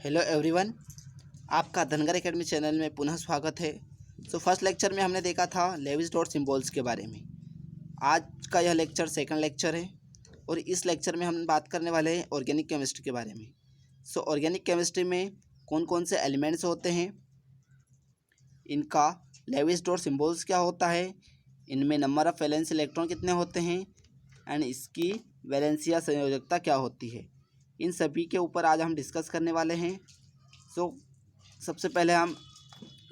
Hello everyone, आपका Dhangar academy channel में पुनः स्वागत है। फर्स्ट लेक्चर में हमने देखा था लेविस डॉट सिंबल्स के बारे में। आज का यह लेक्चर सेकंड लेक्चर है और इस लेक्चर में हम बात करने वाले हैं ऑर्गेनिक केमिस्ट्री के बारे में। ऑर्गेनिक केमिस्ट्री में कौन कौन से एलिमेंट्स होते हैं, इनका लेविस डॉट सिंबल्स क्या होता है, इनमें नंबर ऑफ वैलेंस इलेक्ट्रॉन कितने होते हैं एंड इसकी वैलेंसी या संयोजकता क्या होती है, इन सभी के ऊपर आज हम डिस्कस करने वाले हैं। सबसे पहले हम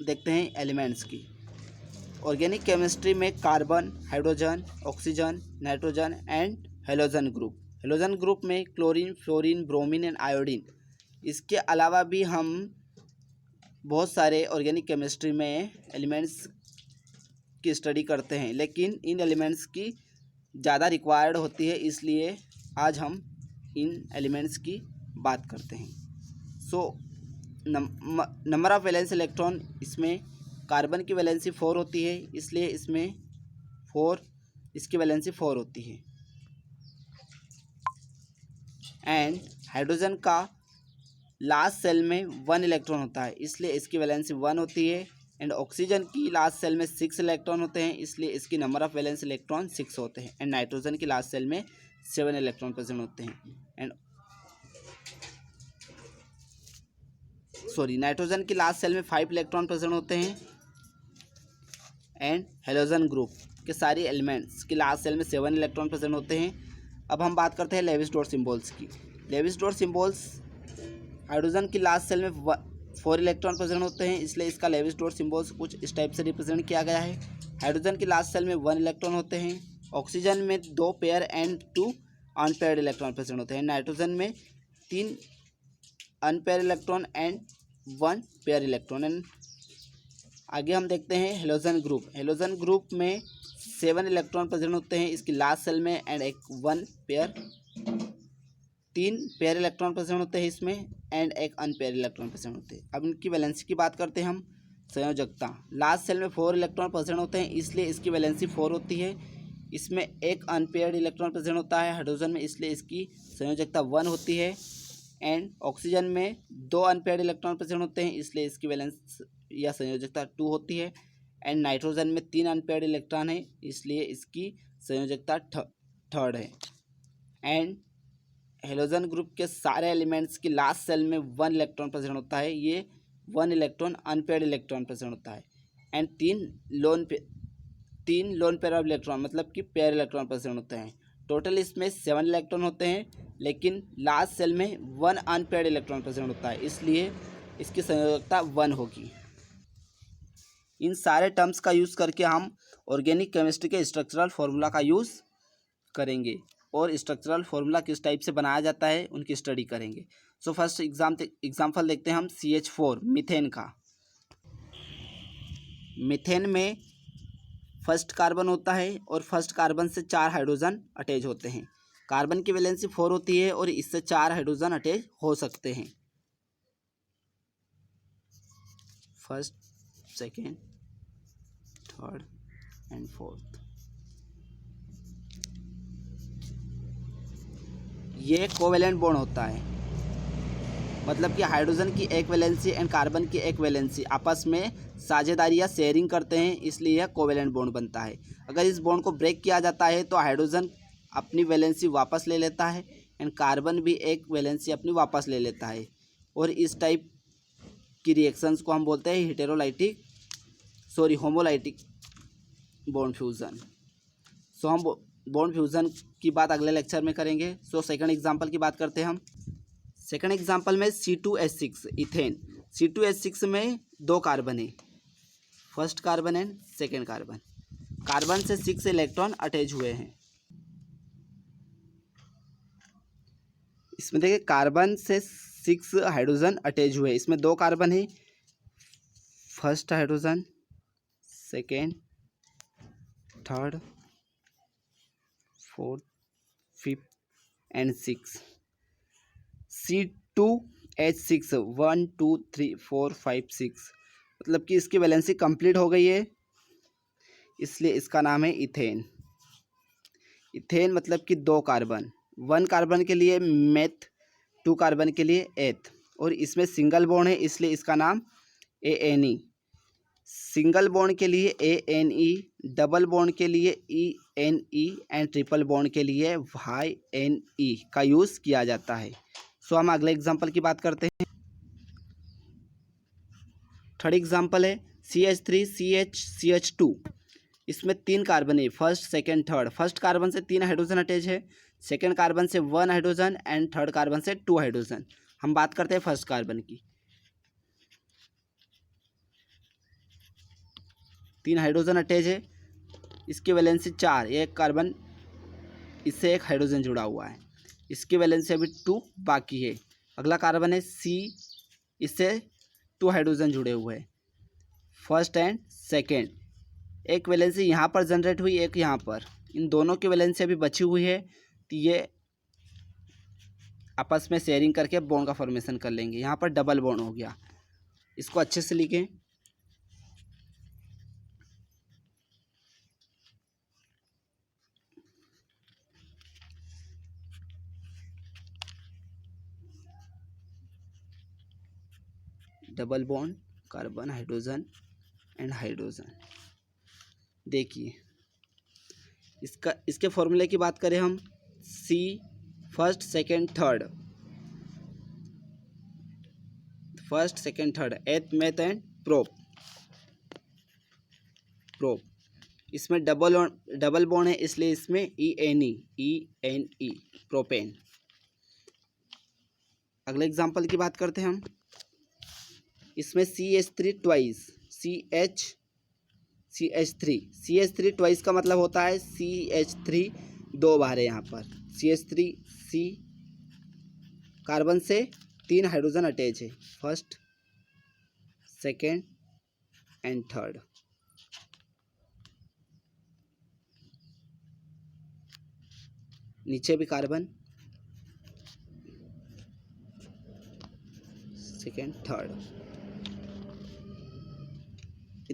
देखते हैं एलिमेंट्स की। ऑर्गेनिक केमिस्ट्री में carbon, hydrogen, oxygen, nitrogen and halogen group. Halogen group में chlorine, fluorine, bromine and iodine. इसके अलावा भी हम बहुत सारे ऑर्गेनिक केमिस्ट्री में एलिमेंट्स की स्टडी करते हैं, लेकिन इन एलिमेंट्स की ज़्यादा रिक्वायर्ड होती है, इसलिए आज हम इन एलिमेंट्स की बात करते हैं। नंबर ऑफ वैलेंस इलेक्ट्रॉन, इसमें कार्बन की वैलेंसी 4 होती है, इसलिए इसमें 4 इसकी वैलेंसी 4 होती है। एंड हाइड्रोजन का लास्ट सेल में 1 इलेक्ट्रॉन होता है, इसलिए इसकी वैलेंसी 1 होती है। एंड ऑक्सीजन की लास्ट सेल में 6 इलेक्ट्रॉन होते हैं, इसलिए इसकी नंबर ऑफ वैलेंस इलेक्ट्रॉन 6 होते हैं। एंड नाइट्रोजन की लास्ट सेल में 7 इलेक्ट्रॉन प्रेजेंट होते हैं। नाइट्रोजन की लास्ट सेल में 5 इलेक्ट्रॉन प्रेजेंट होते हैं। एंड हेलोजन ग्रुप के सारी एलिमेंट्स की लास्ट सेल में 7 इलेक्ट्रॉन प्रेजेंट होते हैं। अब हम बात करते हैं लेविस डॉट सिंबल्स की। लेविस डॉट सिंबल्स, हाइड्रोजन की लास्ट सेल में 4 इलेक्ट्रॉन प्रेजेंट होते हैं, इसलिए इसका लेविस डॉट सिंबल्स कुछ इस टाइप से रिप्रेजेंट किया गया है। हाइड्रोजन की लास्ट सेल में 1 इलेक्ट्रॉन होते हैं, ऑक्सीजन में 2 pair and 2 unpaired electron present होते हैं, नाइट्रोजन में 3 unpaired electron and 1 pair electron. And आगे हम देखते हैं हेलोजन ग्रुप। हेलोजन ग्रुप में 7 इलेक्ट्रॉन प्रेजेंट होते हैं इसकी लास्ट सेल में, एंड 3 पेयर इलेक्ट्रॉन प्रेजेंट होते हैं इसमें, एंड 1 अनपेयर इलेक्ट्रॉन प्रेजेंट होते हैं। अब इनकी वैलेंसी की बात करते हैं हम। संयोजकता, लास्ट सेल में 4 इलेक्ट्रॉन प्रेजेंट होते हैं, इसलिए इसकी वैलेंसी 4 होती है। इसमें 1 अनपेयर्ड इलेक्ट्रॉन प्रेजेंट होता है हाइड्रोजन में, इसलिए इसकी संयोजकता 1 होती है। एंड ऑक्सीजन में 2 अनपेयर्ड इलेक्ट्रॉन प्रेजेंट होते हैं, इसलिए इसकी वैलेंस या संयोजकता 2 होती है। एंड नाइट्रोजन में 3 अनपेयर्ड इलेक्ट्रॉन है, इसलिए इसकी संयोजकता 3rd है। एंड हेलोजन ग्रुप के सारे एलिमेंट्स की लास्ट सेल में 1 इलेक्ट्रॉन प्रेजेंट होता है, ये 1 इलेक्ट्रॉन अनपेयर्ड इलेक्ट्रॉन प्रेजेंट होता है। And 3 loan pair of electron, मतलब कि पेयर इलेक्ट्रॉन प्रेजेंट होते हैं। टोटल इसमें 7 इलेक्ट्रॉन होते हैं, लेकिन लास्ट सेल में 1 अनपेयर्ड इलेक्ट्रॉन प्रेजेंट होता है, इसलिए इसकी संयोजकता 1 होगी। इन सारे टर्म्स का यूज़ करके हम ऑर्गेनिक केमिस्ट्री के स्ट्रक्चरल फार्मूला का यूज़ करेंगे, और स्ट्रक्चरल फार्मूला किस टाइप से बनाया जाता है उनकी स्टडी करेंगे। फर्स्ट एग्जाम्पल देखते हैं हम CH4 मीथेन का। मीथेन में फर्स्ट कार्बन होता है और फर्स्ट कार्बन से 4 हाइड्रोजन अटैच होते हैं। कार्बन की वैलेंसी 4 होती है और इससे 4 हाइड्रोजन अटैच हो सकते हैं, first, second, third and fourth. ये कोवेलेंट बॉन्ड होता है, मतलब कि हाइड्रोजन की एक वैलेंसी एंड कार्बन की एक वैलेंसी आपस में साझेदारी या शेयरिंग करते हैं, इसलिए यह कोवेलेंट बॉन्ड बनता है। अगर इस बॉन्ड को ब्रेक किया जाता है तो हाइड्रोजन अपनी वैलेंसी वापस ले लेता है एंड कार्बन भी एक वैलेंसी अपनी वापस ले लेता है, और इस टाइप की रिएक्शंस को हम बोलते हैं होमोलाइटिक बॉन्ड फ्यूज़न। हम बॉन्ड फ्यूज़न की बात अगले लेक्चर में करेंगे। सेकंड एग्जांपल की बात करते हैं हम। सेकंड एग्जांपल में C2H6 इथेन। C2H6 में 2 कार्बन है, first carbon and second carbon. Carbon से 6 इलेक्ट्रॉन अटैच हुए हैं। इसमें देखिए कार्बन से 6 हाइड्रोजन अटैच हुए, इसमें 2 कार्बन है, first hydrogen, second, third, fourth, fifth and 6। C2H6 1 2 3 4 5 6, मतलब कि इसकी वैलेंसी कंप्लीट हो गई है, इसलिए इसका नाम है इथेन। इथेन मतलब कि 2 कार्बन, 1 कार्बन के लिए मेथ, 2 कार्बन के लिए एथ। और इसमें सिंगल बॉन्ड है इसलिए इसका नाम ANE। सिंगल बॉन्ड के लिए ANE, डबल बॉन्ड के लिए ENE एंड ट्रिपल बॉन्ड के लिए YNE का यूज़ किया जाता है। सो हम अगले एग्जांपल की बात करते हैं। थर्ड एग्जांपल है CH3CH2। इसमें 3 कार्बन है, first second third. First carbon से 3 हाइड्रोजन अटैच है, सेकेंड कार्बन से 1 हाइड्रोजन एंड थर्ड कार्बन से 2 हाइड्रोजन। हम बात करते हैं फर्स्ट कार्बन की। 3 हाइड्रोजन अटैच है, इसकी वैलेंसी 4, एक कार्बन इससे एक हाइड्रोजन जुड़ा हुआ है, इसकी वैलेंसी अभी 2 बाकी है। अगला कार्बन है C, इससे 2 हाइड्रोजन जुड़े हुए हैं, फर्स्ट एंड सेकेंड। एक वैलेंसी यहाँ पर जनरेट हुई, एक यहाँ पर, इन दोनों की वैलेंसी अभी बची हुई है, तो ये आपस में शेयरिंग करके बॉन्ड का फॉर्मेशन कर लेंगे। यहाँ पर डबल बॉन्ड हो गया, इसको अच्छे से लिखें। Double bond, carbon, hydrogen and hydrogen. देखिए इसके फॉर्मूले की बात करें हम, C first second third, first second third, एथ मेथ एंड प्रोप। इसमें डबल बॉन्ड है इसलिए इसमें ENE प्रोपेन। अगले एग्जांपल की बात करते हैं हम। इसमें CH3 ट्वाइस, CH3 ट्वाइस का मतलब होता है CH3 2 बार है। यहाँ पर CH3 C कार्बन से 3 हाइड्रोजन अटैच है, फर्स्ट सेकेंड एंड थर्ड। नीचे भी कार्बन, सेकेंड थर्ड,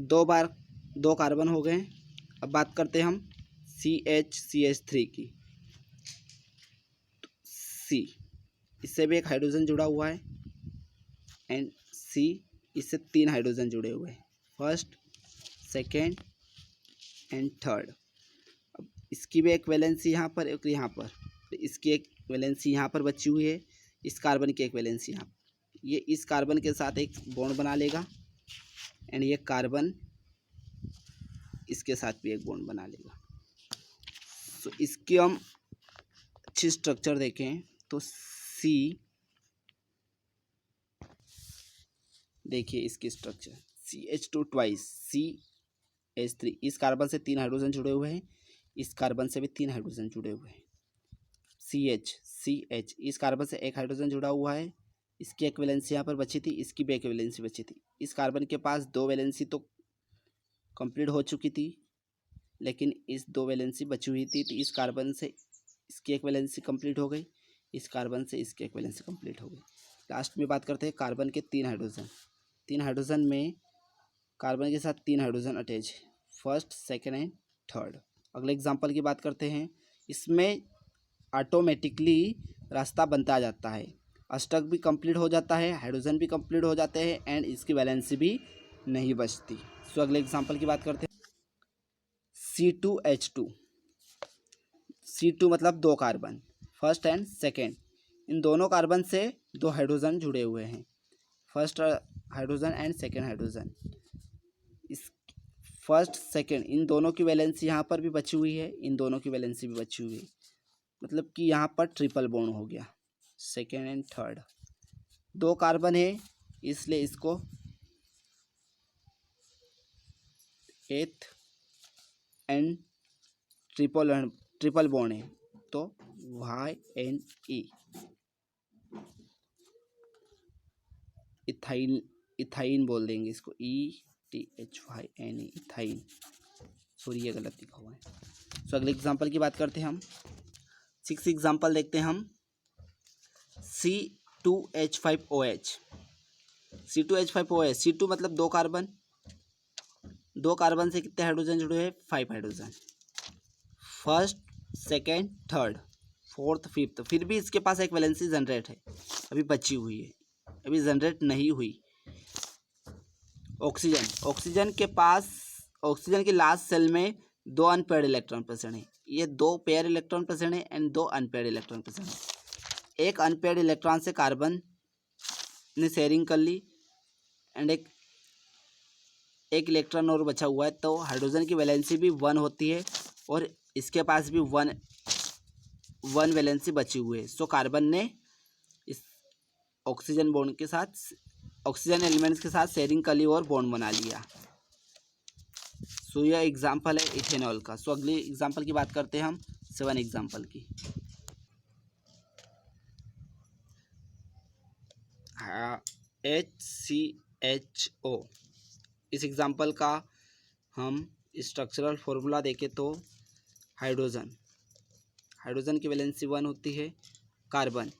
2 बार 2 कार्बन हो गए। अब बात करते हैं हम CH3 की। C, इससे भी एक हाइड्रोजन जुड़ा हुआ है एंड C, इससे 3 हाइड्रोजन जुड़े हुए हैं, फर्स्ट सेकेंड एंड थर्ड। अब इसकी भी एक वैलेंसी यहाँ पर, एक यहाँ पर, इसकी एक वैलेंसी यहाँ पर बची हुई है, इस कार्बन की एक वैलेंसी यहाँ। ये इस कार्बन के साथ एक बॉन्ड बना लेगा एंड ये कार्बन इसके साथ भी एक बॉन्ड बना लेगा। तो इसकी हम अच्छी स्ट्रक्चर देखें तो C, देखिए इसकी स्ट्रक्चर CH2 ट्वाइस CH3, इस कार्बन से 3 हाइड्रोजन जुड़े हुए हैं, इस कार्बन से भी 3 हाइड्रोजन जुड़े हुए हैं। CH, इस कार्बन से एक हाइड्रोजन जुड़ा हुआ है, इसकी एक वैलेंसी यहाँ पर बची थी, इसकी भी एक वैलेंसी बची थी। इस कार्बन के पास 2 वैलेंसी तो कंप्लीट हो चुकी थी, लेकिन इस 2 वैलेंसी बची हुई थी, तो इस कार्बन से इसकी एक वैलेंसी कंप्लीट हो गई, इस कार्बन से इसकी एक वैलेंसी कंप्लीट हो गई। लास्ट में बात करते हैं कार्बन के 3 हाइड्रोजन में कार्बन के साथ 3 हाइड्रोजन अटैच है, फर्स्ट सेकेंड एंड थर्ड। अगले एग्जांपल की बात करते हैं। इसमें ऑटोमेटिकली रास्ता बनता जाता है, अष्टक भी कंप्लीट हो जाता है, हाइड्रोजन भी कंप्लीट हो जाते हैं एंड इसकी वैलेंसी भी नहीं बचती। सो अगले एग्जांपल की बात करते हैं। C2H2, C2 मतलब 2 कार्बन, फर्स्ट एंड सेकेंड। इन दोनों कार्बन से 2 हाइड्रोजन जुड़े हुए हैं, first hydrogen and second hydrogen. इस फर्स्ट सेकेंड इन दोनों की वैलेंसी यहाँ पर भी बची हुई है, इन दोनों की वैलेंसी भी बची हुई है, मतलब कि यहाँ पर ट्रिपल बॉन्ड हो गया, सेकेंड एंड थर्ड। 2 कार्बन है इसलिए इसको एथ एंड ट्रिपल बॉन्ड है तो YNE, इथाइन बोल देंगे इसको, ETHYNE, इथाइन। सॉरी ये गलत लिखा हुआ है। सो अगले एग्जांपल की बात करते हैं हम। 6 एग्जांपल देखते हैं हम। C2H5OH, C2 मतलब 2 कार्बन, 2 कार्बन से कितने हाइड्रोजन जुड़े हुए हैं, 5 hydrogen, first second third fourth fifth. फिर भी इसके पास एक वैलेंसी जनरेट है, अभी बची हुई है, अभी जनरेट नहीं हुई। ऑक्सीजन के लास्ट सेल में 2 अनपेयर्ड इलेक्ट्रॉन प्रेजेंट है। ये 2 पेयर इलेक्ट्रॉन प्रेजेंट है एंड 2 अनपेयर्ड इलेक्ट्रॉन प्रेजेंट है। एक अनपेयर्ड इलेक्ट्रॉन से कार्बन ने शेयरिंग कर ली एंड एक इलेक्ट्रॉन और बचा हुआ है, तो हाइड्रोजन की वैलेंसी भी 1 होती है और इसके पास भी 1 वैलेंसी बची हुई है। सो कार्बन ने इस ऑक्सीजन एलिमेंट्स के साथ शेयरिंग कर ली और बॉन्ड बना लिया। सो यह एग्जाम्पल है इथेनॉल का। सो अगली एग्जाम्पल की बात करते हैं हम 7 एग्जाम्पल की। HCHO, इस एग्जाम्पल का हम स्ट्रक्चरल फॉर्मूला देखें तो हाइड्रोजन की वैलेंसी 1 होती है। कार्बन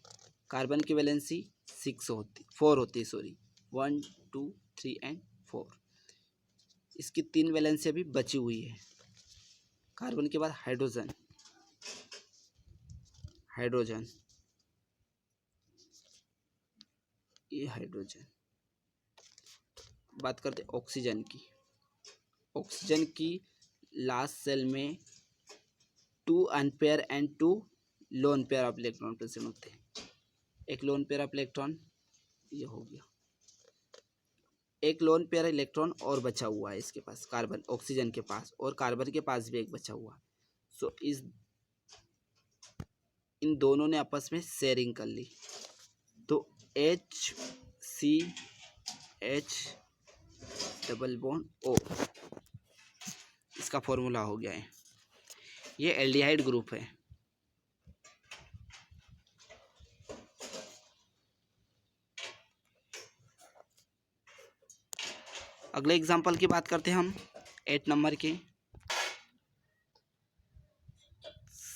की वैलेंसी 4 होती है, 1 2 3 एंड 4। इसकी 3 वैलेंसी अभी बची हुई है। कार्बन के बाद हाइड्रोजन ये हाइड्रोजन। बात करते ऑक्सीजन की लास्ट सेल में 2 unpair and 2 lone pair of electron present होते हैं। एक लोन पेयर ऑफ इलेक्ट्रॉन ये हो गया, एक लोन पेयर इलेक्ट्रॉन और बचा हुआ है इसके पास, ऑक्सीजन के पास, और कार्बन के पास भी एक बचा हुआ। सो इन दोनों ने आपस में शेयरिंग कर ली, तो HCH डबल बॉन्ड O इसका फॉर्मूला हो गया है। ये एल्डिहाइड ग्रुप है। अगले एग्जाम्पल की बात करते हैं हम 8 नंबर के।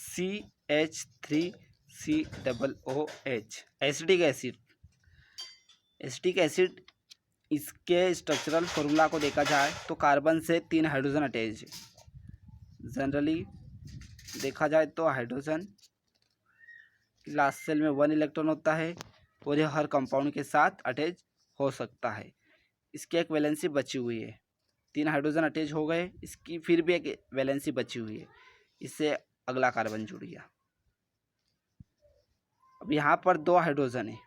CH3COOH acetic acid. इसके स्ट्रक्चरल फॉर्मूला को देखा जाए तो कार्बन से 3 हाइड्रोजन अटैच है। जनरली देखा जाए तो हाइड्रोजन लास्ट सेल में 1 इलेक्ट्रॉन होता है और यह हर कंपाउंड के साथ अटैच हो सकता है। इसकी एक वैलेंसी बची हुई है, 3 हाइड्रोजन अटैच हो गए, इसकी फिर भी एक वैलेंसी बची हुई है, इससे अगला कार्बन जुड़ गया। अब यहाँ पर 2 हाइड्रोजन है